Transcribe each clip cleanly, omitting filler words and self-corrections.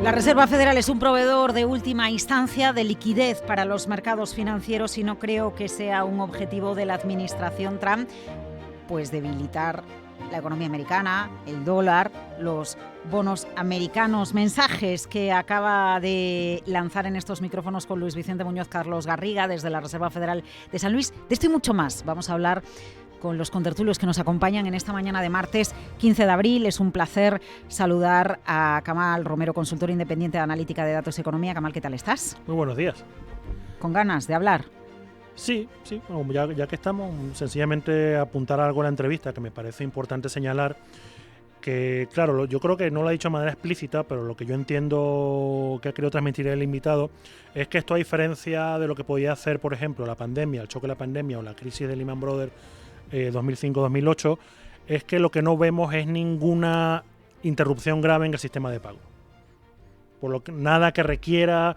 La Reserva Federal es un proveedor de última instancia de liquidez para los mercados financieros y no creo que sea un objetivo de la administración Trump, pues debilitar la economía americana, el dólar, los bonos americanos. Mensajes que acaba de lanzar en estos micrófonos con Luis Vicente Muñoz Carlos Garriga desde la Reserva Federal de San Luis. De esto y mucho más vamos a hablar con los contertulios que nos acompañan en esta mañana de martes 15 de abril. Es un placer saludar a Kamal Romero, consultor independiente de analítica de datos y economía. Kamal, ¿qué tal estás? Muy buenos días. ¿Con ganas de hablar? Sí, bueno, ya que estamos, sencillamente apuntar algo a la entrevista que me parece importante señalar que, claro, yo creo que no lo ha dicho de manera explícita, pero lo que yo entiendo que ha querido transmitir el invitado es que esto, a diferencia de lo que podía hacer, por ejemplo, la pandemia, el choque de la pandemia o la crisis de Lehman Brothers 2005-2008, es que lo que no vemos es ninguna interrupción grave en el sistema de pago. Por lo que nada que requiera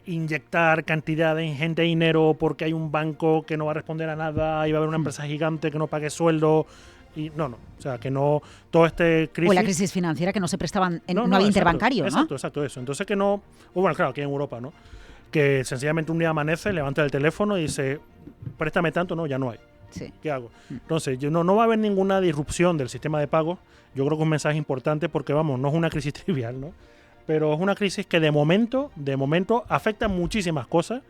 inyectar cantidad de ingente dinero porque hay un banco que no va a responder a nada y va a haber una empresa gigante que no pague sueldo. Y no, o sea, que no, todo crisis... O la crisis financiera, que no se prestaban, no había interbancario, ¿no? Exacto, eso. Entonces que no... Bueno, claro, aquí en Europa, ¿no? Que sencillamente un día amanece, levanta el teléfono y dice, préstame tanto, no, ya no hay. Sí. ¿Qué hago? Entonces, no va a haber ninguna disrupción del sistema de pago. Yo creo que es un mensaje importante porque, vamos, no es una crisis trivial, ¿no? Pero es una crisis que de momento afecta muchísimas cosas.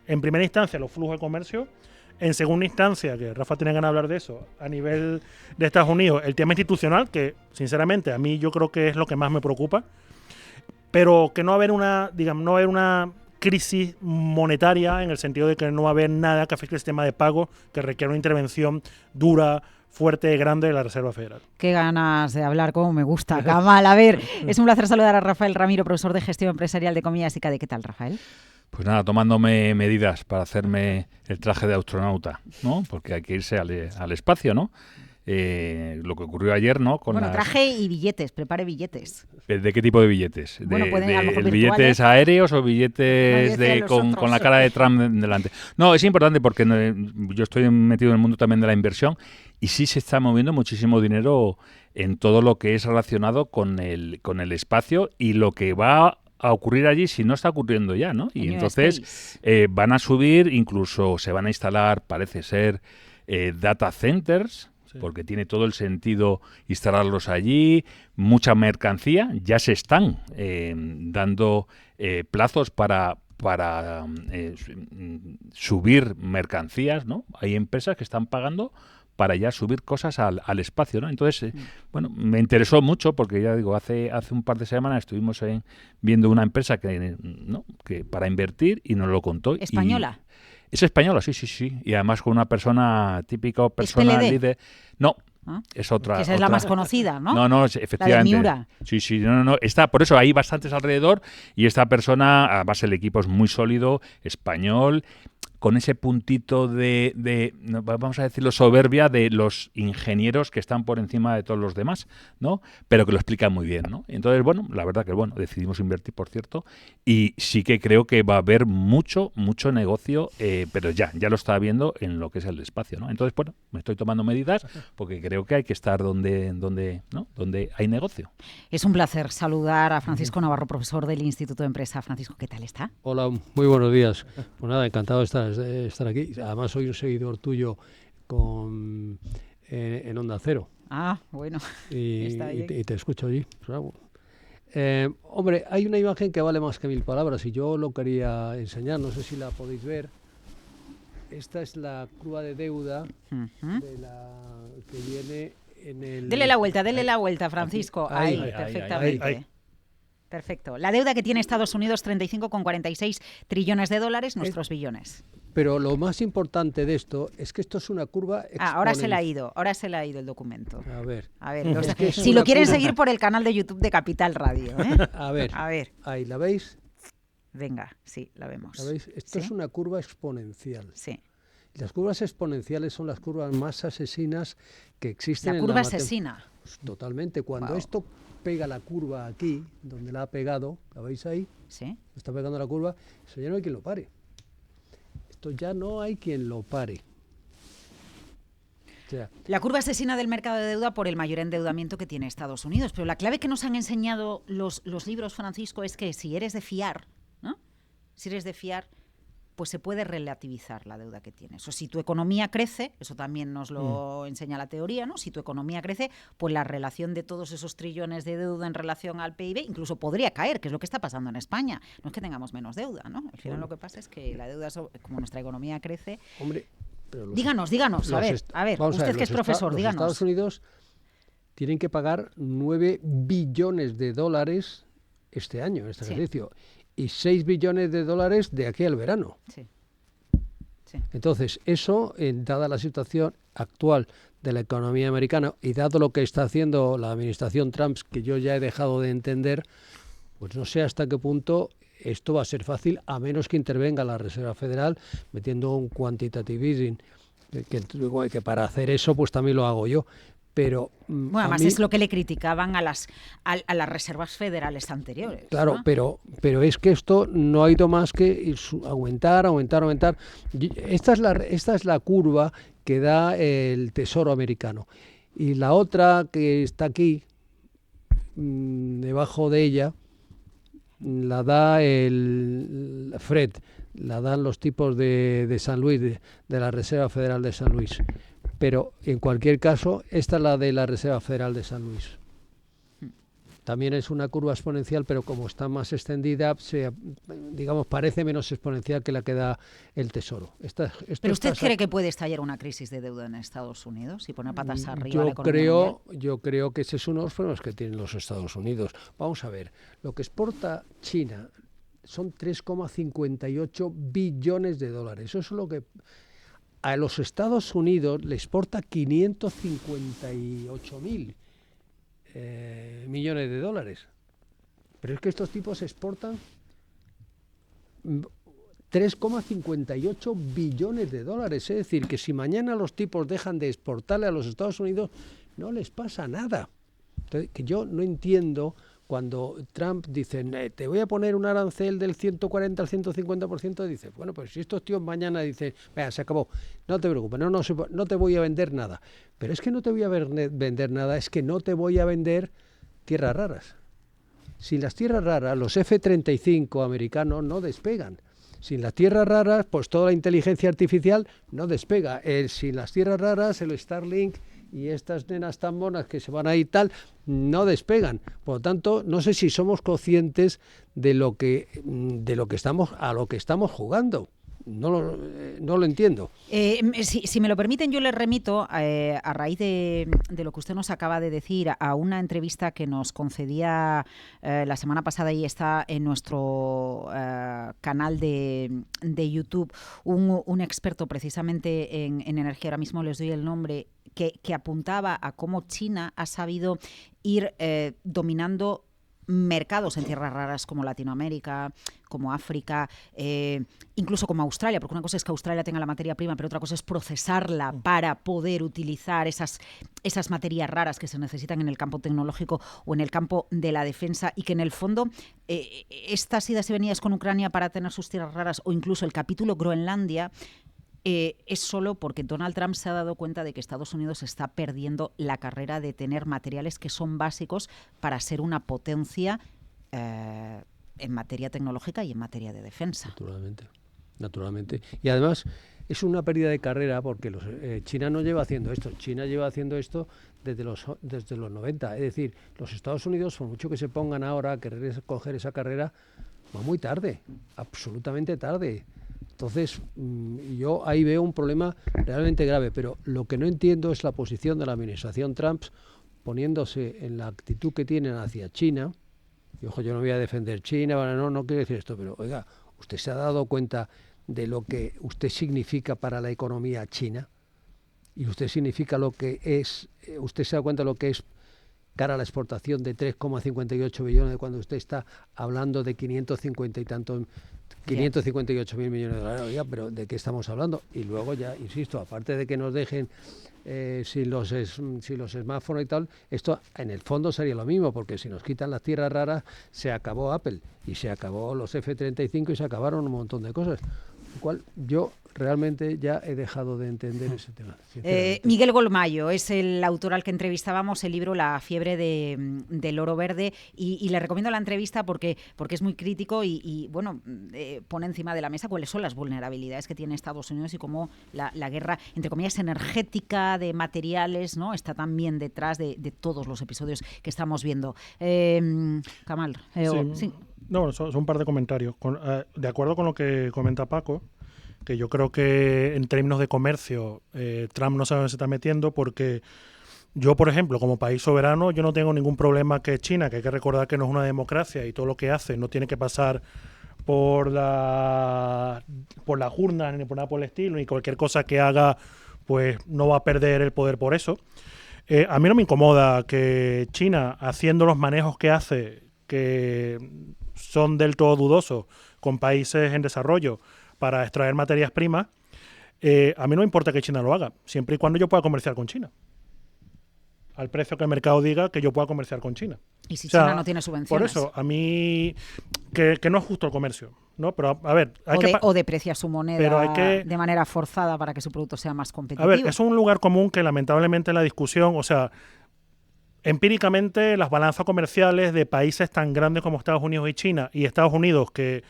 En primera instancia, los flujos de comercio. En segunda instancia, que Rafa tiene ganas de hablar de eso, a nivel de Estados Unidos, el tema institucional, que sinceramente a mí yo creo que es lo que más me preocupa. Pero que no va a haber una crisis monetaria en el sentido de que no va a haber nada que afecte el sistema de pago que requiera una intervención dura, fuerte, grande de la Reserva Federal. Qué ganas de hablar, cómo me gusta, Kamal. A ver, es un placer saludar a Rafael Ramiro, profesor de Gestión Empresarial de Economía y CADE. ¿Qué tal, Rafael? Pues nada, tomándome medidas para hacerme el traje de astronauta, ¿no? Porque hay que irse al espacio, ¿no? Lo que ocurrió ayer, ¿no? Traje y billetes, prepare billetes. ¿De qué tipo de billetes? Bueno, pueden, a lo mejor, ¿billetes aéreos o billetes con la cara de Trump delante? No, es importante porque yo estoy metido en el mundo también de la inversión y sí se está moviendo muchísimo dinero en todo lo que es relacionado con el espacio y lo que va a ocurrir allí si no está ocurriendo ya, ¿no? Y entonces van a subir, incluso se van a instalar, parece ser, data centers, porque tiene todo el sentido instalarlos allí, mucha mercancía, ya se están dando plazos para subir mercancías, ¿no? Hay empresas que están pagando para ya subir cosas al espacio, ¿no? Entonces, bueno, me interesó mucho porque ya digo, hace un par de semanas estuvimos viendo una empresa que para invertir y nos lo contó. ¿Española? Es española, sí. Y además con una persona típica, persona líder. No, es otra. Que esa es la más conocida, ¿no? No, efectivamente. La de Miura. Sí, no. Está, por eso hay bastantes alrededor y esta persona, además el equipo es muy sólido, español, con ese puntito vamos a decirlo, soberbia de los ingenieros que están por encima de todos los demás, ¿no? Pero que lo explican muy bien, ¿no? Entonces, bueno, la verdad que, decidimos invertir, por cierto, y sí que creo que va a haber mucho negocio, pero ya lo está viendo en lo que es el espacio, ¿no? Entonces, bueno, me estoy tomando medidas porque creo que hay que estar donde hay negocio. Es un placer saludar a Francisco Navarro, profesor del Instituto de Empresa. Francisco, ¿qué tal está? Hola, muy buenos días. Pues nada, encantado de estar aquí. Además, soy un seguidor tuyo en Onda Cero. Ah, bueno. Y te escucho allí. Hombre, hay una imagen que vale más que 1000 palabras y yo lo quería enseñar. No sé si la podéis ver. Esta es la curva de deuda de la que viene en el... Dele la vuelta, Francisco. Ahí, perfectamente. Ahí. Perfecto. La deuda que tiene Estados Unidos, 35,46 trillones de dólares, nuestros billones. Pero lo más importante de esto es que esto es una curva exponencial. Ahora se le ha ido el documento. A ver. Si lo quieren seguir por el canal de YouTube de Capital Radio. A ver. Ahí, ¿la veis? Venga, sí, la vemos. ¿La veis? Esto es una curva exponencial. Sí. Y las curvas exponenciales son las curvas más asesinas que existen. ¿La curva asesina? Pues totalmente. Cuando esto pega la curva aquí, donde la ha pegado, ¿la veis ahí? Sí. Está pegando la curva, eso ya no hay quien lo pare. Esto ya no hay quien lo pare. sea, la curva asesina del mercado de deuda por el mayor endeudamiento que tiene Estados Unidos. Pero la clave que nos han enseñado los libros, Francisco, es que si eres de fiar, ¿no? Si eres de fiar, pues se puede relativizar la deuda que tienes. O si tu economía crece, eso también nos lo enseña la teoría, ¿no? Si tu economía crece, pues la relación de todos esos trillones de deuda en relación al PIB incluso podría caer, que es lo que está pasando en España. No es que tengamos menos deuda, ¿no? Al final lo que pasa es que la deuda, como nuestra economía crece... Hombre, pero díganos, a ver, usted que es profesor, díganos. Los Estados Unidos tienen que pagar 9 billones de dólares este año, en este ejercicio, y 6 billones de dólares de aquí al verano. Sí. Entonces, eso, dada la situación actual de la economía americana y dado lo que está haciendo la administración Trump, que yo ya he dejado de entender, pues no sé hasta qué punto esto va a ser fácil, a menos que intervenga la Reserva Federal metiendo un quantitative easing, que para hacer eso pues también lo hago yo. Pero bueno, además es lo que le criticaban a las reservas federales anteriores. Claro, ¿no? pero es que esto no ha ido más que aumentar. Esta es la curva que da el Tesoro americano. Y la otra que está aquí, debajo de ella, la da el Fed, la dan los tipos de San Luis, de la Reserva Federal de San Luis. Pero en cualquier caso, esta es la de la Reserva Federal de San Luis. También es una curva exponencial, pero como está más extendida, digamos, parece menos exponencial que la que da el Tesoro. ¿Pero usted cree que puede estallar una crisis de deuda en Estados Unidos y poner patas arriba la economía mundial? Yo creo que ese es uno de los problemas que tienen los Estados Unidos. Vamos a ver, lo que exporta China son 3,58 billones de dólares. Eso es lo que... A los Estados Unidos le exporta 558.000 millones de dólares. Pero es que estos tipos exportan 3,58 billones de dólares. Es decir, que si mañana los tipos dejan de exportarle a los Estados Unidos, no les pasa nada. Entonces, que yo no entiendo... Cuando Trump dice, te voy a poner un arancel del 140 al 150%, dice, bueno, pues si estos tíos mañana dicen, vea, se acabó, no te preocupes, no te voy a vender nada. Pero es que no te voy a vender nada, es que no te voy a vender tierras raras. Sin las tierras raras, los F-35 americanos no despegan. Sin las tierras raras, pues toda la inteligencia artificial no despega. Sin las tierras raras, el Starlink y estas nenas tan monas que se van ahí tal, no despegan. Por lo tanto, no sé si somos conscientes de lo que estamos jugando. No lo entiendo. Si me lo permiten, yo les remito, a raíz de lo que usted nos acaba de decir, a una entrevista que nos concedía la semana pasada y está en nuestro canal de YouTube, un experto precisamente en energía, ahora mismo les doy el nombre, que apuntaba a cómo China ha sabido ir dominando mercados en tierras raras como Latinoamérica, como África, incluso como Australia, porque una cosa es que Australia tenga la materia prima, pero otra cosa es procesarla para poder utilizar esas materias raras que se necesitan en el campo tecnológico o en el campo de la defensa, y que en el fondo estas idas y venidas con Ucrania para tener sus tierras raras, o incluso el capítulo Groenlandia, es solo porque Donald Trump se ha dado cuenta de que Estados Unidos está perdiendo la carrera de tener materiales que son básicos para ser una potencia en materia tecnológica y en materia de defensa. Naturalmente. Y además es una pérdida de carrera porque China no lleva haciendo esto. China lleva haciendo esto desde los 90. Es decir, los Estados Unidos, por mucho que se pongan ahora a querer coger esa carrera, va muy tarde, absolutamente tarde. Entonces, yo ahí veo un problema realmente grave, pero lo que no entiendo es la posición de la administración Trump poniéndose en la actitud que tienen hacia China. Y ojo, yo no voy a defender China, no quiero decir esto, pero oiga, ¿usted se ha dado cuenta de lo que usted significa para la economía china? Y usted significa lo que es, usted se da cuenta de lo que es cara a la exportación de 3,58 billones, cuando usted está hablando de 558.000 millones de dólares. Oiga, pero ¿de qué estamos hablando? Y luego ya, insisto, aparte de que nos dejen sin los smartphones y tal, esto en el fondo sería lo mismo, porque si nos quitan las tierras raras, se acabó Apple, y se acabó los F-35 y se acabaron un montón de cosas. Lo cual yo realmente ya he dejado de entender ese tema. Miguel Golmayo es el autor al que entrevistábamos, el libro La fiebre del oro verde, y le recomiendo la entrevista porque es muy crítico y bueno, pone encima de la mesa cuáles son las vulnerabilidades que tiene Estados Unidos y cómo la guerra, entre comillas, energética, de materiales, ¿no?, está también detrás de todos los episodios que estamos viendo. Kamal. Sí. No, son un par de comentarios. De acuerdo con lo que comenta Paco, que yo creo que en términos de comercio Trump no sabe dónde se está metiendo, porque yo, por ejemplo, como país soberano, yo no tengo ningún problema que China, que hay que recordar que no es una democracia y todo lo que hace no tiene que pasar por las urnas ni por nada por el estilo, ni cualquier cosa que haga pues no va a perder el poder por eso. A mí no me incomoda que China, haciendo los manejos que hace, que son del todo dudosos con países en desarrollo para extraer materias primas, a mí no me importa que China lo haga, siempre y cuando yo pueda comerciar con China. Al precio que el mercado diga que yo pueda comerciar con China. Y si China no tiene subvenciones. Por eso, a mí, que no es justo el comercio, ¿no? Pero, a ver... o deprecia su moneda de manera forzada para que su producto sea más competitivo. A ver, es un lugar común que lamentablemente en la discusión, o sea, empíricamente las balanzas comerciales de países tan grandes como Estados Unidos y China, y Estados Unidos, que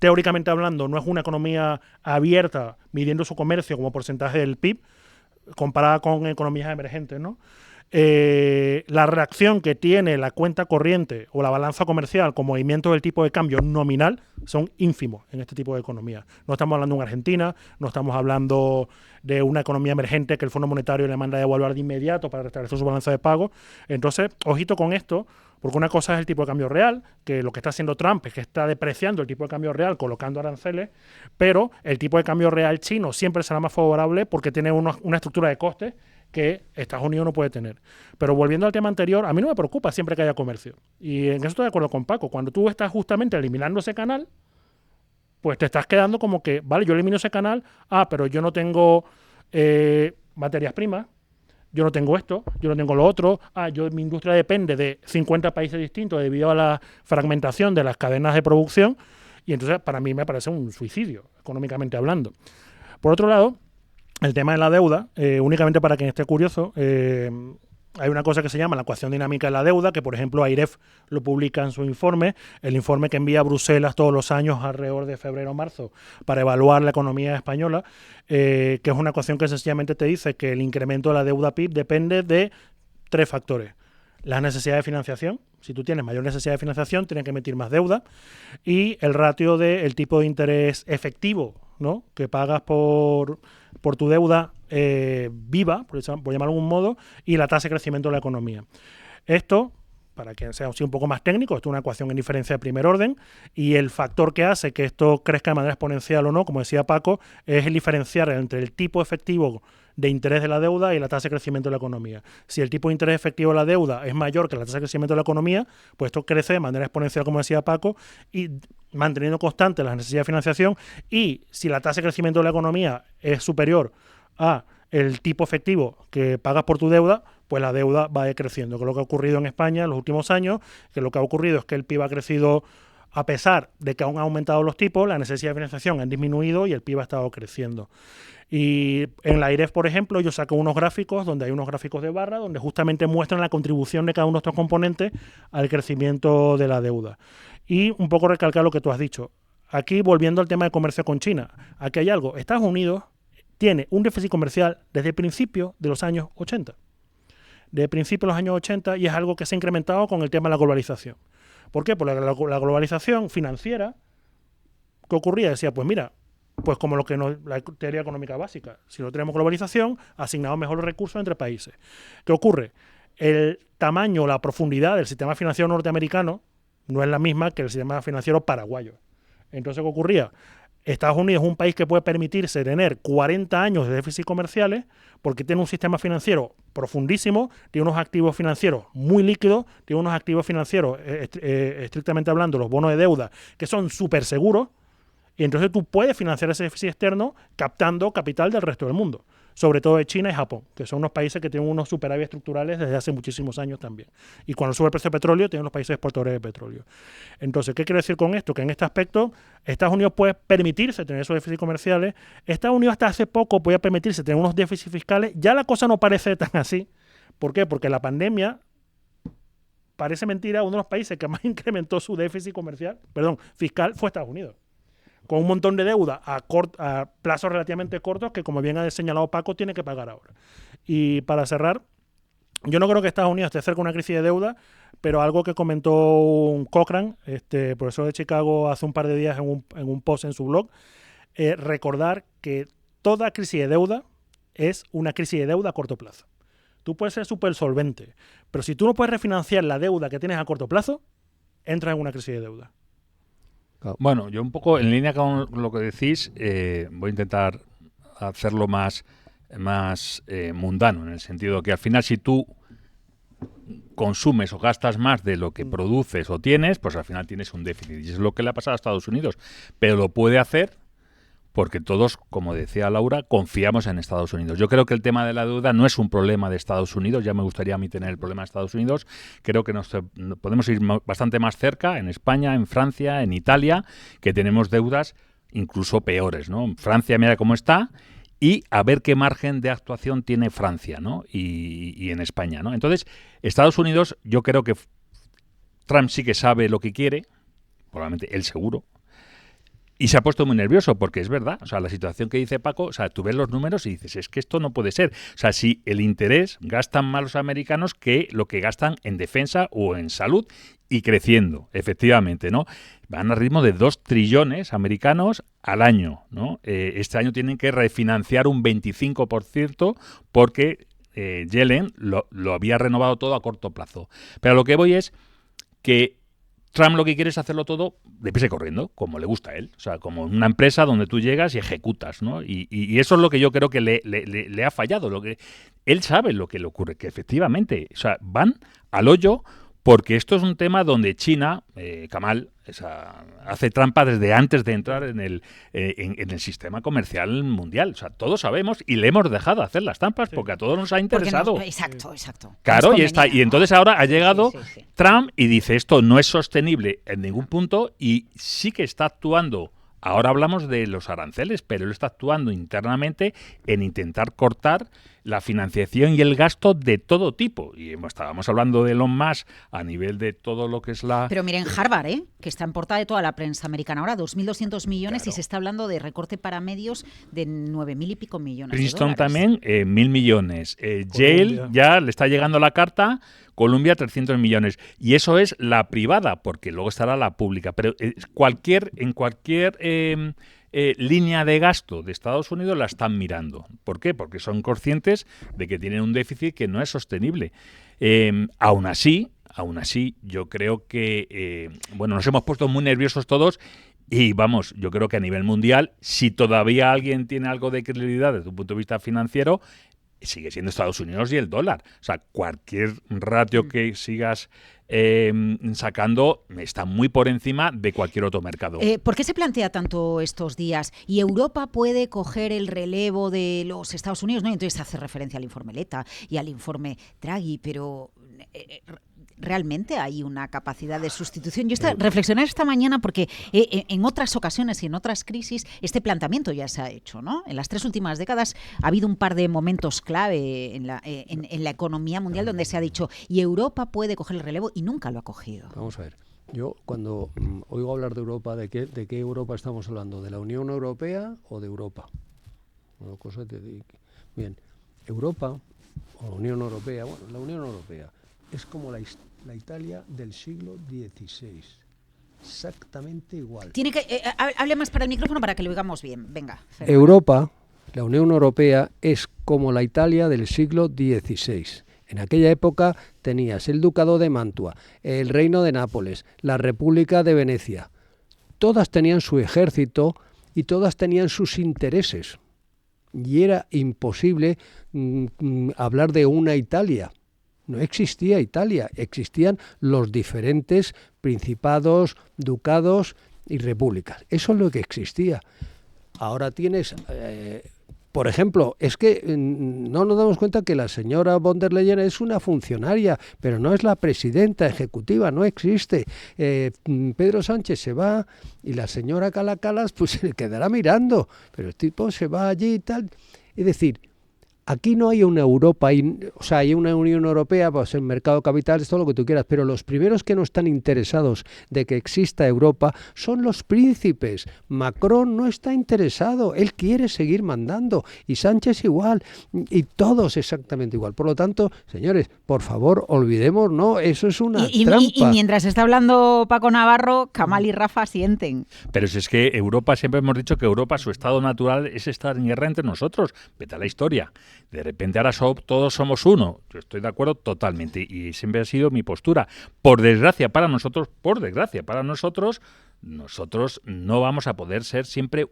teóricamente hablando no es una economía abierta midiendo su comercio como porcentaje del PIB, comparada con economías emergentes, ¿no? La reacción que tiene la cuenta corriente o la balanza comercial con movimientos del tipo de cambio nominal son ínfimos en este tipo de economía. No estamos hablando de una Argentina, no estamos hablando de una economía emergente que el Fondo Monetario le manda a devaluar de inmediato para restablecer su balanza de pago. Entonces, ojito con esto, porque una cosa es el tipo de cambio real, que lo que está haciendo Trump es que está depreciando el tipo de cambio real colocando aranceles, pero el tipo de cambio real chino siempre será más favorable porque tiene una estructura de costes que Estados Unidos no puede tener. Pero volviendo al tema anterior, a mí no me preocupa siempre que haya comercio. Y en eso estoy de acuerdo con Paco. Cuando tú estás justamente eliminando ese canal, pues te estás quedando como que, vale, yo elimino ese canal, pero yo no tengo materias primas, yo no tengo esto, yo no tengo lo otro, mi industria depende de 50 países distintos debido a la fragmentación de las cadenas de producción, y entonces para mí me parece un suicidio, económicamente hablando. Por otro lado, el tema de la deuda, únicamente para quien esté curioso, hay una cosa que se llama la ecuación dinámica de la deuda, que por ejemplo AIREF lo publica en su informe, el informe que envía a Bruselas todos los años alrededor de febrero o marzo para evaluar la economía española, que es una ecuación que sencillamente te dice que el incremento de la deuda PIB depende de 3 factores. La necesidad de financiación, si tú tienes mayor necesidad de financiación, tienes que emitir más deuda, y el ratio del tipo de interés efectivo, ¿no?, que pagas por tu deuda viva, por llamarlo de algún modo, y la tasa de crecimiento de la economía. Esto, para quien sea un poco más técnico, esto es una ecuación en diferencia de primer orden, y el factor que hace que esto crezca de manera exponencial o no, como decía Paco, es el diferenciar entre el tipo efectivo de interés de la deuda y la tasa de crecimiento de la economía. Si el tipo de interés efectivo de la deuda es mayor que la tasa de crecimiento de la economía, pues esto crece de manera exponencial, como decía Paco, y manteniendo constante la necesidad de financiación, y si la tasa de crecimiento de la economía es superior a el tipo efectivo que pagas por tu deuda, pues la deuda va decreciendo, que es lo que ha ocurrido en España en los últimos años, que lo que ha ocurrido es que el PIB ha crecido a pesar de que aún han aumentado los tipos, la necesidad de financiación ha disminuido y el PIB ha estado creciendo. Y en la AIREF, por ejemplo, yo saco unos gráficos donde hay unos gráficos de barra donde justamente muestran la contribución de cada uno de estos componentes al crecimiento de la deuda. Y un poco recalcar lo que tú has dicho. Aquí, volviendo al tema de comercio con China, aquí hay algo. Estados Unidos tiene un déficit comercial desde el principio de los años 80. Desde principios de los años 80, y es algo que se ha incrementado con el tema de la globalización. ¿Por qué? Porque la globalización financiera, ¿qué ocurría? Decía, pues mira, pues como la teoría económica básica, si no tenemos globalización, asignamos mejor los recursos entre países. ¿Qué ocurre? El tamaño, la profundidad del sistema financiero norteamericano no es la misma que el sistema financiero paraguayo. Entonces, ¿qué ocurría? Estados Unidos es un país que puede permitirse tener 40 años de déficit comerciales porque tiene un sistema financiero profundísimo, tiene unos activos financieros muy líquidos, tiene unos activos financieros, estrictamente hablando, los bonos de deuda, que son súper seguros, y entonces tú puedes financiar ese déficit externo captando capital del resto del mundo. sobre todo de China y Japón, que son unos países que tienen unos superávit estructurales desde hace muchísimos años también. Y cuando sube el precio de petróleo, tienen los países exportadores de petróleo. Entonces, ¿qué quiero decir con esto? Que en este aspecto, Estados Unidos puede permitirse tener esos déficits comerciales. Estados Unidos hasta hace poco podía permitirse tener unos déficits fiscales. Ya la cosa no parece tan así. ¿Por qué? Porque la pandemia, parece mentira, uno de los países que más incrementó su déficit fiscal fue Estados Unidos, con un montón de deuda a plazos relativamente cortos que, como bien ha señalado Paco, tiene que pagar ahora. Y para cerrar, yo no creo que Estados Unidos esté cerca de una crisis de deuda, pero algo que comentó un Cochrane, profesor de Chicago, hace un par de días en un post en su blog, recordar que toda crisis de deuda es una crisis de deuda a corto plazo. Tú puedes ser súper solvente, pero si tú no puedes refinanciar la deuda que tienes a corto plazo, entras en una crisis de deuda. Bueno, yo un poco en línea con lo que decís, voy a intentar hacerlo más mundano, en el sentido que al final si tú consumes o gastas más de lo que produces o tienes, pues al final tienes un déficit. Y es lo que le ha pasado a Estados Unidos. Pero lo puede hacer porque todos, como decía Laura, confiamos en Estados Unidos. Yo creo que el tema de la deuda no es un problema de Estados Unidos, ya me gustaría a mí tener el problema de Estados Unidos. Creo que podemos ir bastante más cerca, en España, en Francia, en Italia, que tenemos deudas incluso peores, ¿no? Francia, mira cómo está, y a ver qué margen de actuación tiene Francia, ¿no? Y en España, ¿no? Entonces, Estados Unidos, yo creo que Trump sí que sabe lo que quiere, probablemente él seguro, y se ha puesto muy nervioso porque es verdad, o sea, la situación que dice Paco, o sea, tú ves los números y dices, es que esto no puede ser. O sea, si el interés gastan más los americanos que lo que gastan en defensa o en salud y creciendo, efectivamente, ¿no? Van a ritmo de 2 trillones americanos al año, ¿no? Este año tienen que refinanciar un 25% porque Yellen lo había renovado todo a corto plazo. Pero a lo que voy es que Trump lo que quiere es hacerlo todo deprisa y corriendo, como le gusta a él. O sea, como una empresa donde tú llegas y ejecutas, ¿no? Y eso es lo que yo creo que le ha fallado. Él sabe lo que le ocurre, que efectivamente, o sea, van al hoyo porque esto es un tema donde China, Kamal, hace trampa desde antes de entrar en el sistema comercial mundial. O sea, todos sabemos y le hemos dejado hacer las trampas porque a todos nos ha interesado. Exacto. Claro, y entonces ahora ha llegado Trump y dice esto no es sostenible en ningún punto y sí que está actuando. Ahora hablamos de los aranceles, pero él está actuando internamente en intentar cortar la financiación y el gasto de todo tipo. Y estábamos hablando de Elon Musk a nivel de todo lo que es la... Pero miren, Harvard, que está en portada de toda la prensa americana ahora, 2.200 millones, claro. Y se está hablando de recorte para medios de 9.000 y pico millones Princeton de dólares. También, 1.000 millones. Yale ya le está llegando la carta, Columbia 300 millones. Y eso es la privada, porque luego estará la pública. Pero en cualquier línea de gasto de Estados Unidos la están mirando. ¿Por qué? Porque son conscientes de que tienen un déficit que no es sostenible. Aún así, yo creo que nos hemos puesto muy nerviosos todos y vamos, yo creo que a nivel mundial, si todavía alguien tiene algo de credibilidad desde un punto de vista financiero, sigue siendo Estados Unidos y el dólar. O sea, cualquier ratio que sigas sacando está muy por encima de cualquier otro mercado. ¿Por qué se plantea tanto estos días? ¿Y Europa puede coger el relevo de los Estados Unidos? ¿No? Entonces se hace referencia al informe Letta y al informe Draghi, pero... ¿realmente hay una capacidad de sustitución? Yo reflexioné esta mañana porque en otras ocasiones y en otras crisis este planteamiento ya se ha hecho, ¿no? En las 3 últimas décadas ha habido un par de momentos clave en la economía mundial donde se ha dicho y Europa puede coger el relevo y nunca lo ha cogido. Vamos a ver. Yo cuando oigo hablar de Europa, ¿de qué Europa estamos hablando? ¿De la Unión Europea o de Europa? Bien, Europa o la Unión Europea, la Unión Europea es como la Italia del siglo XVI. Exactamente igual. Tiene que hable más para el micrófono para que lo oigamos bien. Venga. Fernando. Europa, la Unión Europea, es como la Italia del siglo XVI. En aquella época tenías el Ducado de Mantua, el Reino de Nápoles, la República de Venecia. Todas tenían su ejército y todas tenían sus intereses. Y era imposible hablar de una Italia. No existía Italia, existían los diferentes principados, ducados y repúblicas. Eso es lo que existía. Ahora tienes por ejemplo, es que no nos damos cuenta que la señora von der Leyen es una funcionaria, pero no es la presidenta ejecutiva, no existe. Pedro Sánchez se va y la señora Calacalas pues se le quedará mirando, pero el tipo se va allí y tal. Es decir, aquí no hay una Europa, o sea, hay una Unión Europea, pues el mercado capital, todo lo que tú quieras, pero los primeros que no están interesados de que exista Europa son los príncipes. Macron no está interesado, él quiere seguir mandando, y Sánchez igual, y todos exactamente igual. Por lo tanto, señores, por favor, olvidemos, no, eso es una trampa. Y mientras está hablando Paco Navarro, Kamal y Rafa sienten. Pero si es que Europa, siempre hemos dicho que Europa, su estado natural es estar en guerra entre nosotros. Vete a la historia. De repente ahora todos somos uno. Yo estoy de acuerdo totalmente y siempre ha sido mi postura. Por desgracia para nosotros, nosotros no vamos a poder ser siempre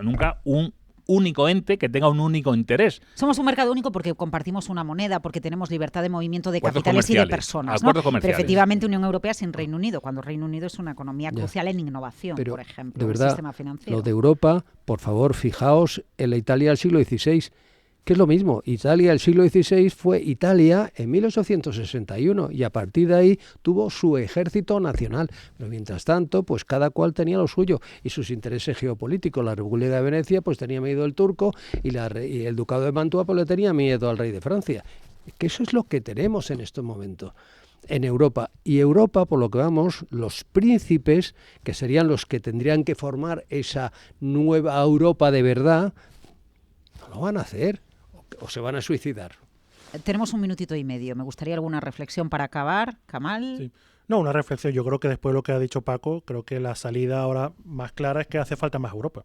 nunca un único ente que tenga un único interés. Somos un mercado único porque compartimos una moneda, porque tenemos libertad de movimiento de capitales y de personas, ¿no? Pero efectivamente Unión Europea sin Reino Unido, cuando Reino Unido es una economía crucial en innovación, por ejemplo, de verdad, el sistema financiero. Lo de Europa, por favor, fijaos en la Italia del siglo XVI, que es lo mismo. Italia del siglo XVI fue Italia en 1861 y a partir de ahí tuvo su ejército nacional. Pero mientras tanto, pues cada cual tenía lo suyo y sus intereses geopolíticos. La República de Venecia pues tenía miedo del turco y el Ducado de Mantua pues le tenía miedo al rey de Francia. Que eso es lo que tenemos en estos momentos en Europa. Y Europa, por lo que vamos, los príncipes, que serían los que tendrían que formar esa nueva Europa de verdad, no lo van a hacer. ¿O se van a suicidar? Tenemos 1 minutito y medio. Me gustaría alguna reflexión para acabar. Kamal. Sí. No, una reflexión. Yo creo que después de lo que ha dicho Paco, creo que la salida ahora más clara es que hace falta más Europa.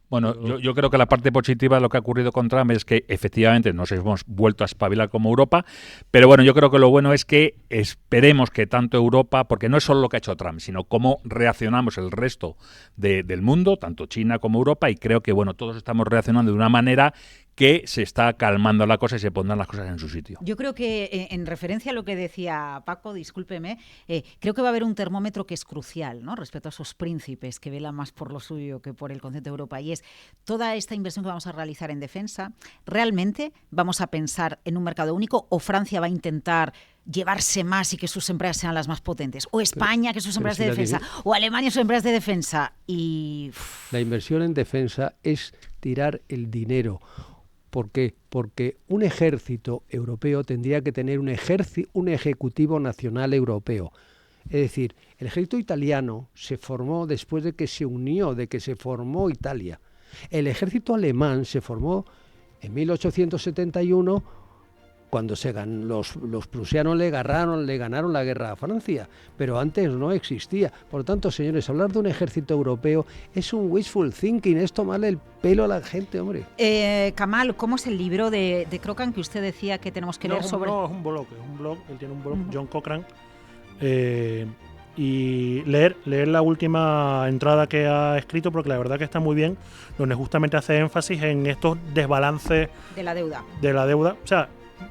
Bueno, yo creo que la parte positiva de lo que ha ocurrido con Trump es que efectivamente nos hemos vuelto a espabilar como Europa, pero bueno, yo creo que lo bueno es que esperemos que tanto Europa, porque no es solo lo que ha hecho Trump, sino cómo reaccionamos el resto del mundo, tanto China como Europa, y creo que bueno, todos estamos reaccionando de una manera que se está calmando la cosa y se pondrán las cosas en su sitio. Yo creo que, en referencia a lo que decía Paco, discúlpeme, creo que va a haber un termómetro que es crucial, ¿no?, respecto a esos príncipes que velan más por lo suyo que por el concepto de Europa, y es toda esta inversión que vamos a realizar en defensa. ¿Realmente vamos a pensar en un mercado único o Francia va a intentar llevarse más y que sus empresas sean las más potentes? ¿O España, que sus empresas de defensa? ¿O Alemania, sus empresas de defensa? Y la inversión en defensa es tirar el dinero. ¿Por qué? Porque un ejército europeo tendría que tener un ejecutivo nacional europeo. Es decir, el ejército italiano se formó después de que se unió, de que se formó Italia. El ejército alemán se formó en 1871 cuando los prusianos le ganaron la guerra a Francia, pero antes no existía. Por lo tanto, señores, hablar de un ejército europeo es un wishful thinking, es tomarle el pelo a la gente, hombre. Kamal, ¿cómo es el libro de Cochrane que usted decía que tenemos que leer sobre? No, es un blog, él tiene un blog, John Cochrane, y leer la última entrada que ha escrito, porque la verdad que está muy bien, donde justamente hace énfasis en estos desbalances de la deuda. O sea,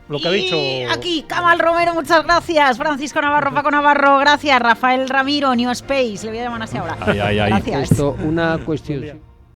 lo que ha dicho aquí, Kamal Romero, muchas gracias. Francisco Navarro, Paco Navarro, gracias. Rafael Ramiro, New Space, le voy a llamar así ahora. Ay. Gracias. Esto, una cuestión.